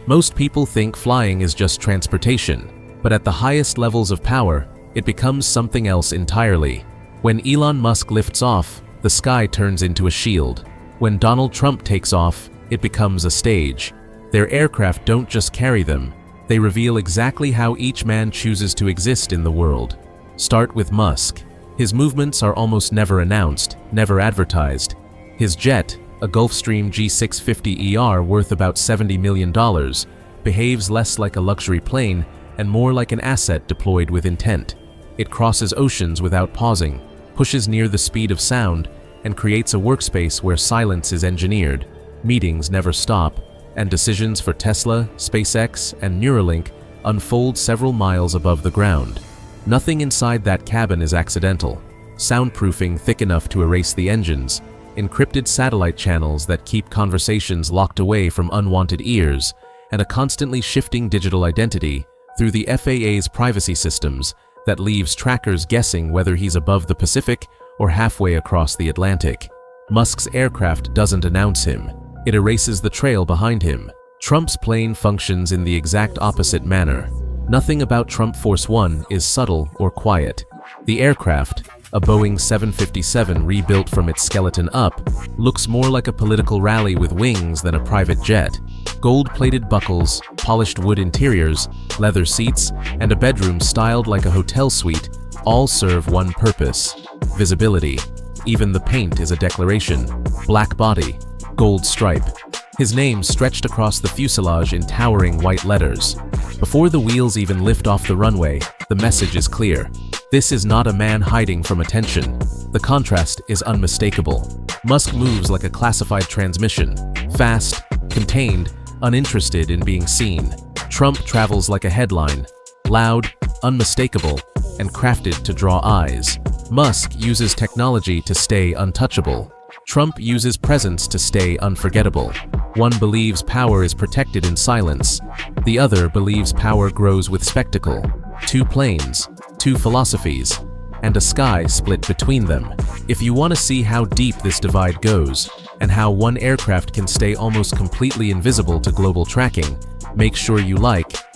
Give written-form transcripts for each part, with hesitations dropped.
Most people think flying is just transportation, but at the highest levels of power, it becomes something else entirely. When Elon Musk lifts off, the sky turns into a shield. When Donald Trump takes off, it becomes a stage. Their aircraft don't just carry them, they reveal exactly how each man chooses to exist in the world. Start with Musk. His movements are almost never announced, never advertised. His jet, a Gulfstream G650 worth about $70 million, behaves less like a luxury plane and more like an asset deployed with intent. It crosses oceans without pausing, pushes near the speed of sound, and creates a workspace where silence is engineered, meetings never stop, and decisions for Tesla, SpaceX, and Neuralink unfold several miles above the ground. Nothing inside that cabin is accidental. Soundproofing thick enough to erase the engines, encrypted satellite channels that keep conversations locked away from unwanted ears, and a constantly shifting digital identity through the FAA's privacy systems that leaves trackers guessing whether he's above the Pacific or halfway across the Atlantic. Musk's aircraft doesn't announce him. It erases the trail behind him. Trump's plane functions in the exact opposite manner. Nothing about Trump Force One is subtle or quiet. The aircraft, a Boeing 757 rebuilt from its skeleton up, looks more like a political rally with wings than a private jet. Gold-plated buckles, polished wood interiors, leather seats, and a bedroom styled like a hotel suite all serve one purpose: visibility. Even the paint is a declaration. Black body, gold stripe. His name stretched across the fuselage in towering white letters. Before the wheels even lift off the runway, the message is clear. This is not a man hiding from attention. The contrast is unmistakable. Musk moves like a classified transmission, fast, contained, uninterested in being seen. Trump travels like a headline, loud, unmistakable, and crafted to draw eyes. Musk uses technology to stay untouchable. Trump uses presence to stay unforgettable. One believes power is protected in silence. The other believes power grows with spectacle. Two planes, two philosophies, and a sky split between them. If you want to see how deep this divide goes, and how one aircraft can stay almost completely invisible to global tracking, make sure you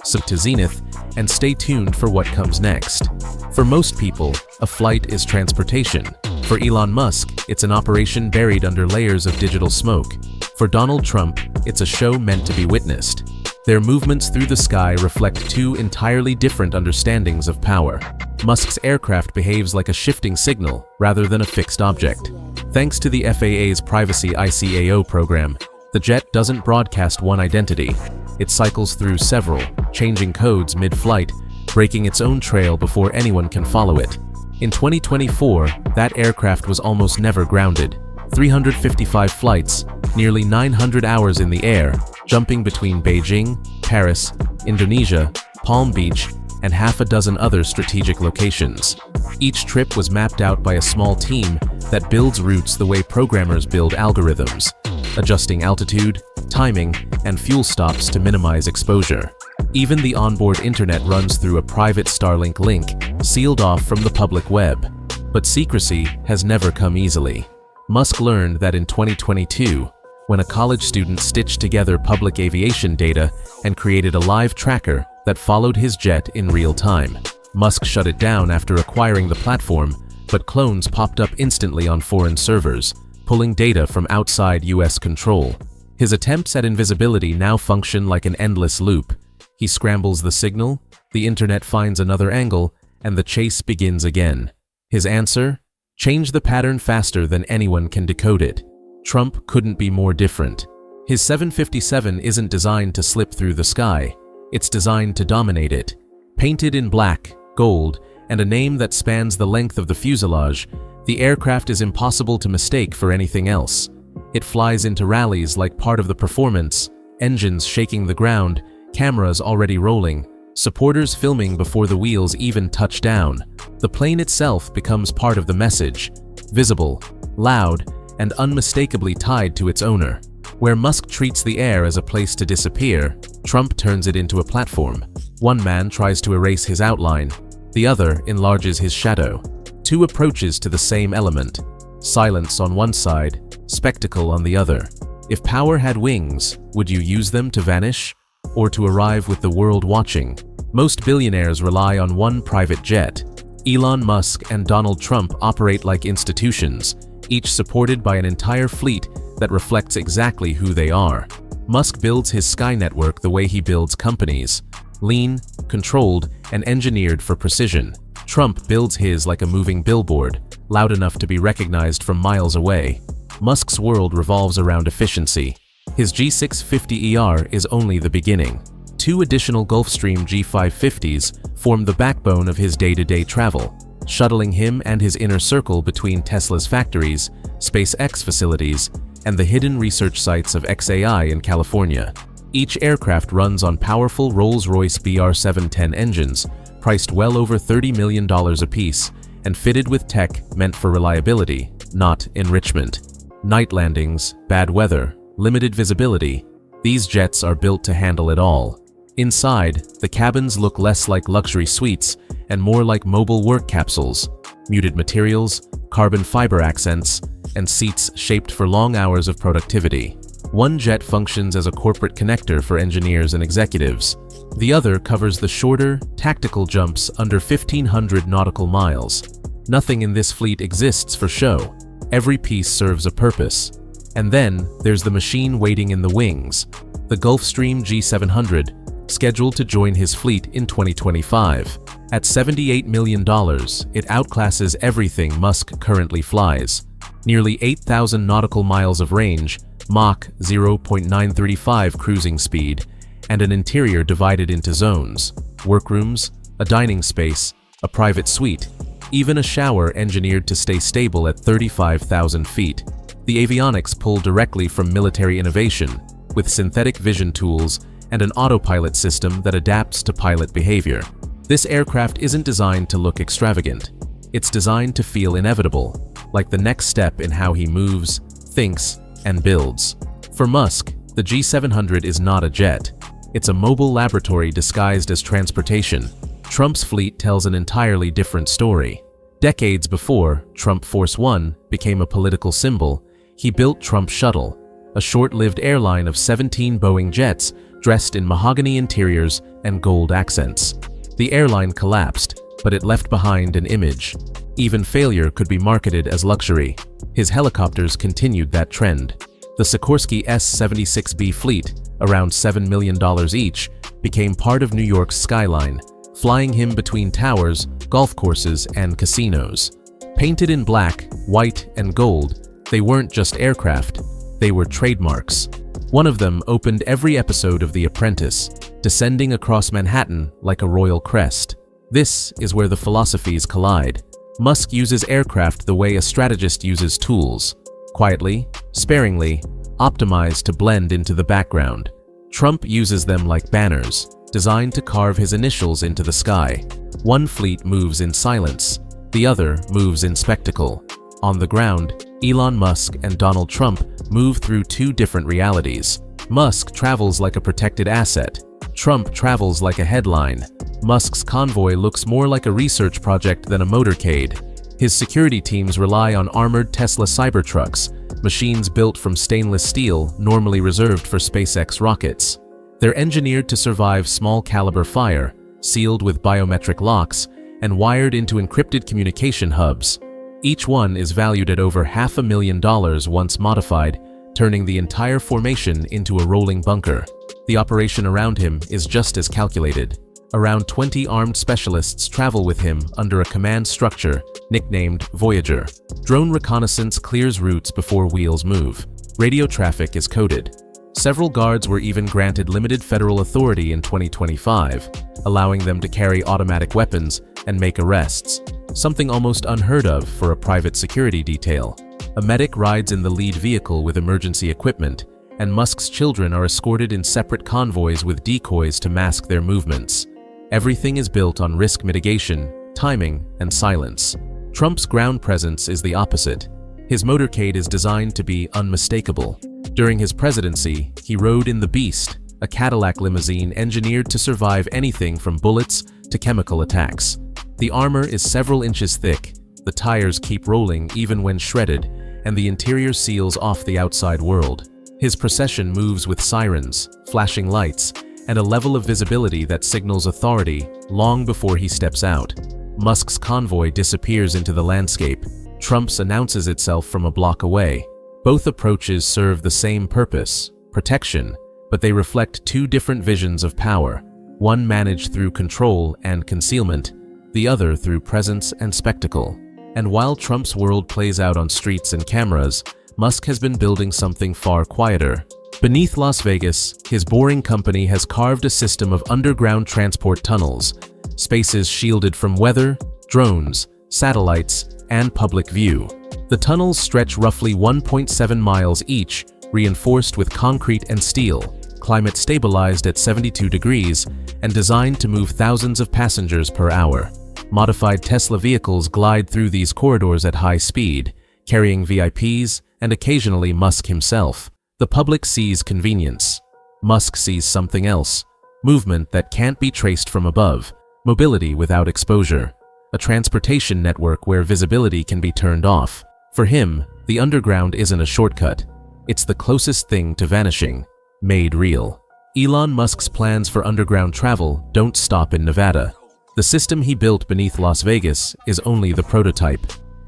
sub to Zenith, and stay tuned for what comes next. For most people, a flight is transportation. For Elon Musk, it's an operation buried under layers of digital smoke. For Donald Trump, it's a show meant to be witnessed. Their movements through the sky reflect two entirely different understandings of power. Musk's aircraft behaves like a shifting signal rather than a fixed object. Thanks to the FAA's privacy ICAO program, the jet doesn't broadcast one identity. It cycles through several, changing codes mid-flight, breaking its own trail before anyone can follow it. In 2024, that aircraft was almost never grounded. 355 flights, nearly 900 hours in the air, jumping between Beijing, Paris, Indonesia, Palm Beach, and half a dozen other strategic locations. Each trip was mapped out by a small team that builds routes the way programmers build algorithms, adjusting altitude, timing, and fuel stops to minimize exposure. Even the onboard internet runs through a private Starlink link, sealed off from the public web. But secrecy has never come easily. Musk learned that in 2022, when a college student stitched together public aviation data and created a live tracker that followed his jet in real time. Musk shut it down after acquiring the platform, but clones popped up instantly on foreign servers, pulling data from outside US control. His attempts at invisibility now function like an endless loop. He scrambles the signal, the internet finds another angle, and the chase begins again. His answer? Change the pattern faster than anyone can decode it. Trump couldn't be more different. His 757 isn't designed to slip through the sky. It's designed to dominate it. Painted in black, gold, and a name that spans the length of the fuselage, the aircraft is impossible to mistake for anything else. It flies into rallies like part of the performance, engines shaking the ground, cameras already rolling, supporters filming before the wheels even touch down. The plane itself becomes part of the message, visible, loud, and unmistakably tied to its owner. Where Musk treats the air as a place to disappear, Trump turns it into a platform. One man tries to erase his outline, the other enlarges his shadow. Two approaches to the same element, silence on one side, spectacle on the other. If power had wings, would you use them to vanish? or to arrive with the world watching. Most billionaires rely on one private jet. Elon Musk and Donald Trump operate like institutions, each supported by an entire fleet that reflects exactly who they are. Musk builds his sky network the way he builds companies: lean, controlled, and engineered for precision. Trump builds his like a moving billboard, loud enough to be recognized from miles away. Musk's world revolves around efficiency. His G650 is only the beginning. 2 additional Gulfstream G550s form the backbone of his day-to-day travel, shuttling him and his inner circle between Tesla's factories, SpaceX facilities, and the hidden research sites of XAI in California. Each aircraft runs on powerful Rolls-Royce BR710 engines, priced well over $30 million apiece, and fitted with tech meant for reliability, not enrichment. Night landings, bad weather, limited visibility. These jets are built to handle it all. Inside, the cabins look less like luxury suites and more like mobile work capsules: muted materials, carbon fiber accents, and seats shaped for long hours of productivity. One jet functions as a corporate connector for engineers and executives. The other covers the shorter, tactical jumps under 1,500 nautical miles. Nothing in this fleet exists for show. Every piece serves a purpose. And then there's the machine waiting in the wings, the Gulfstream G700, scheduled to join his fleet in 2025. At $78 million, it outclasses everything Musk currently flies. Nearly 8,000 nautical miles of range, Mach 0.935 cruising speed, and an interior divided into zones: workrooms, a dining space, a private suite, even a shower engineered to stay stable at 35,000 feet. The avionics pull directly from military innovation, with synthetic vision tools and an autopilot system that adapts to pilot behavior. This aircraft isn't designed to look extravagant. It's designed to feel inevitable, like the next step in how he moves, thinks, and builds. For Musk, the G700 is not a jet. It's a mobile laboratory disguised as transportation. Trump's fleet tells an entirely different story. Decades before Trump Force One became a political symbol, he built Trump Shuttle, a short-lived airline of 17 Boeing jets dressed in mahogany interiors and gold accents. The airline collapsed, but it left behind an image. Even failure could be marketed as luxury. His helicopters continued that trend. The Sikorsky S-76B fleet, around $7 million each, became part of New York's skyline, flying him between towers, golf courses, and casinos. Painted in black, white, and gold, they weren't just aircraft, they were trademarks. One of them opened every episode of The Apprentice, descending across Manhattan like a royal crest. This is where the philosophies collide. Musk uses aircraft the way a strategist uses tools: quietly, sparingly, optimized to blend into the background. Trump uses them like banners, designed to carve his initials into the sky. One fleet moves in silence, the other moves in spectacle. On the ground, Elon Musk and Donald Trump move through 2 different realities. Musk travels like a protected asset. Trump travels like a headline. Musk's convoy looks more like a research project than a motorcade. His security teams rely on armored Tesla Cybertrucks, machines built from stainless steel normally reserved for SpaceX rockets. They're engineered to survive small-caliber fire, sealed with biometric locks, and wired into encrypted communication hubs. Each one is valued at over $500,000 once modified, turning the entire formation into a rolling bunker. The operation around him is just as calculated. Around 20 armed specialists travel with him under a command structure nicknamed Voyager. Drone reconnaissance clears routes before wheels move. Radio traffic is coded. Several guards were even granted limited federal authority in 2025, allowing them to carry automatic weapons and make arrests, something almost unheard of for a private security detail. A medic rides in the lead vehicle with emergency equipment, and Musk's children are escorted in separate convoys with decoys to mask their movements. Everything is built on risk mitigation, timing, and silence. Trump's ground presence is the opposite. His motorcade is designed to be unmistakable. During his presidency, he rode in the Beast, a Cadillac limousine engineered to survive anything from bullets to chemical attacks. The armor is several inches thick, the tires keep rolling even when shredded, and the interior seals off the outside world. His procession moves with sirens, flashing lights, and a level of visibility that signals authority long before he steps out. Musk's convoy disappears into the landscape. Trump's announces itself from a block away. Both approaches serve the same purpose, protection, but they reflect two different visions of power, one managed through control and concealment, the other through presence and spectacle. And while Trump's world plays out on streets and cameras, Musk has been building something far quieter. Beneath Las Vegas, his boring company has carved a system of underground transport tunnels, spaces shielded from weather, drones, satellites, and public view. The tunnels stretch roughly 1.7 miles each, reinforced with concrete and steel, climate stabilized at 72 degrees, and designed to move thousands of passengers per hour. Modified Tesla vehicles glide through these corridors at high speed, carrying VIPs and occasionally Musk himself. The public sees convenience. Musk sees something else, movement that can't be traced from above, mobility without exposure, a transportation network where visibility can be turned off. For him, the underground isn't a shortcut. It's the closest thing to vanishing, made real. Elon Musk's plans for underground travel don't stop in Nevada. The system he built beneath Las Vegas is only the prototype.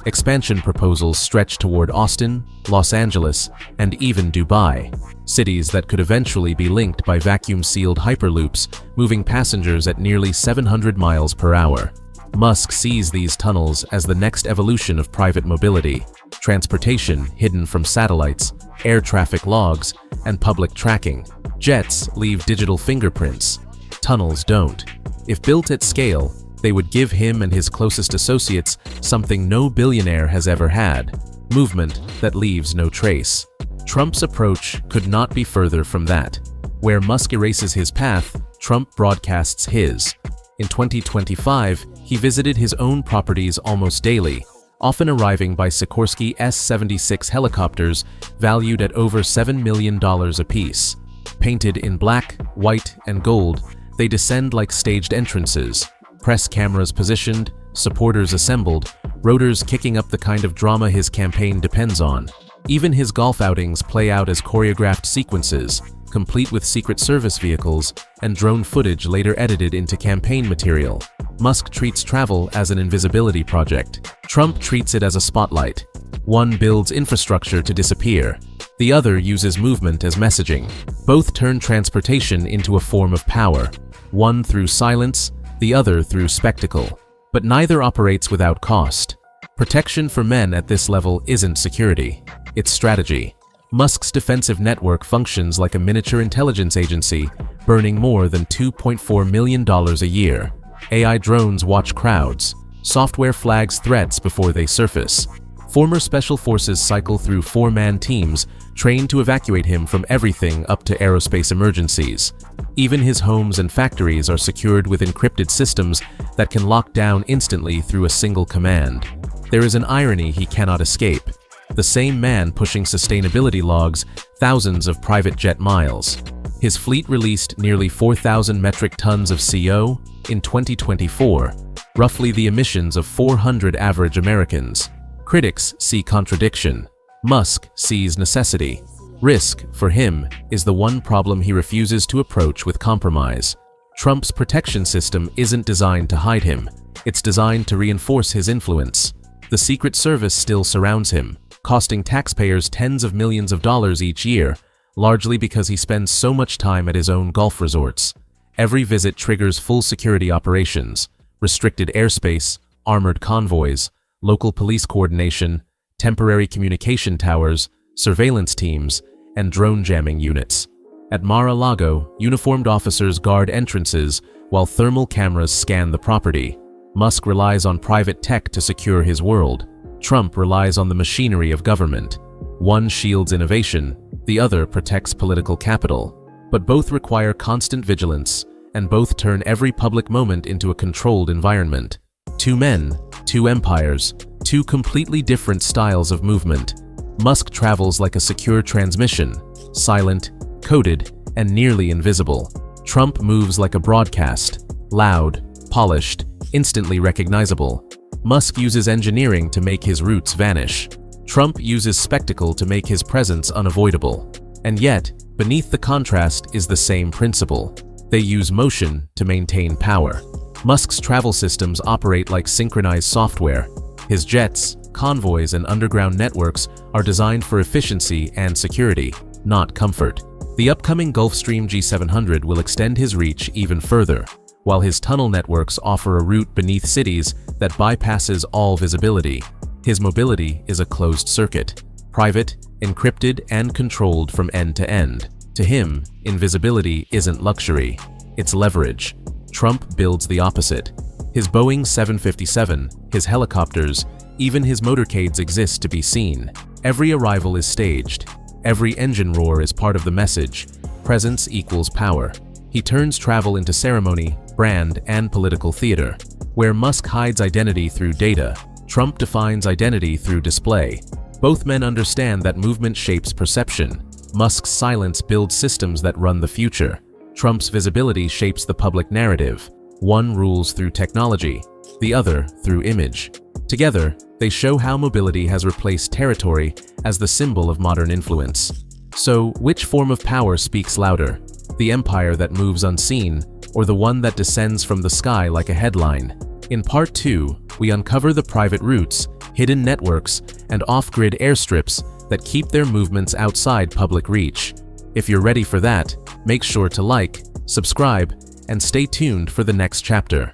Expansion proposals stretch toward Austin, Los Angeles, and even Dubai, cities that could eventually be linked by vacuum-sealed hyperloops, moving passengers at nearly 700 miles per hour. Musk sees these tunnels as the next evolution of private mobility, transportation hidden from satellites, air traffic logs, and public tracking. Jets leave digital fingerprints. Tunnels don't. If built at scale, they would give him and his closest associates something no billionaire has ever had: movement that leaves no trace. Trump's approach could not be further from that. Where Musk erases his path, Trump broadcasts his. In 2025, he visited his own properties almost daily, often arriving by Sikorsky S-76 helicopters valued at over $7 million apiece. Painted in black, white, and gold, they descend like staged entrances. Press cameras positioned, supporters assembled, rotors kicking up the kind of drama his campaign depends on. Even his golf outings play out as choreographed sequences, complete with Secret Service vehicles and drone footage later edited into campaign material. Musk treats travel as an invisibility project. Trump treats it as a spotlight. One builds infrastructure to disappear. The other uses movement as messaging. Both turn transportation into a form of power, one through silence, the other through spectacle. But neither operates without cost. Protection for men at this level isn't security, it's strategy. Musk's defensive network functions like a miniature intelligence agency, burning more than $2.4 million a year. AI drones watch crowds. Software flags threats before they surface. Former special forces cycle through four-man teams trained to evacuate him from everything up to aerospace emergencies. Even his homes and factories are secured with encrypted systems that can lock down instantly through a single command. There is an irony he cannot escape. The same man pushing sustainability logs thousands of private jet miles. His fleet released nearly 4,000 metric tons of CO in 2024, roughly the emissions of 400 average Americans. Critics see contradiction. Musk sees necessity. Risk, for him, is the one problem he refuses to approach with compromise. Trump's protection system isn't designed to hide him. It's designed to reinforce his influence. The Secret Service still surrounds him, costing taxpayers tens of millions of dollars each year, largely because he spends so much time at his own golf resorts. Every visit triggers full security operations, restricted airspace, armored convoys, local police coordination, temporary communication towers, surveillance teams, and drone jamming units. At Mar-a-Lago, uniformed officers guard entrances while thermal cameras scan the property. Musk relies on private tech to secure his world. Trump relies on the machinery of government. One shields innovation, the other protects political capital. But both require constant vigilance, and both turn every public moment into a controlled environment. Two men, two empires, two completely different styles of movement. Musk travels like a secure transmission, silent, coded, and nearly invisible. Trump moves like a broadcast, loud, polished, instantly recognizable. Musk uses engineering to make his roots vanish. Trump uses spectacle to make his presence unavoidable. And yet, beneath the contrast is the same principle. They use motion to maintain power. Musk's travel systems operate like synchronized software. His jets, convoys, and underground networks are designed for efficiency and security, not comfort. The upcoming Gulfstream G700 will extend his reach even further, while his tunnel networks offer a route beneath cities that bypasses all visibility. His mobility is a closed circuit, private, encrypted, and controlled from end to end. To him, invisibility isn't luxury, it's leverage. Trump builds the opposite. His Boeing 757, his helicopters, even his motorcades exist to be seen. Every arrival is staged. Every engine roar is part of the message. Presence equals power. He turns travel into ceremony, brand, and political theater. Where Musk hides identity through data, Trump defines identity through display. Both men understand that movement shapes perception. Musk's silence builds systems that run the future. Trump's visibility shapes the public narrative. One rules through technology, the other through image. Together, they show how mobility has replaced territory as the symbol of modern influence. So, which form of power speaks louder? The empire that moves unseen, or the one that descends from the sky like a headline? In Part 2, we uncover the private routes, hidden networks, and off-grid airstrips that keep their movements outside public reach. If you're ready for that, make sure to like, subscribe, and stay tuned for the next chapter.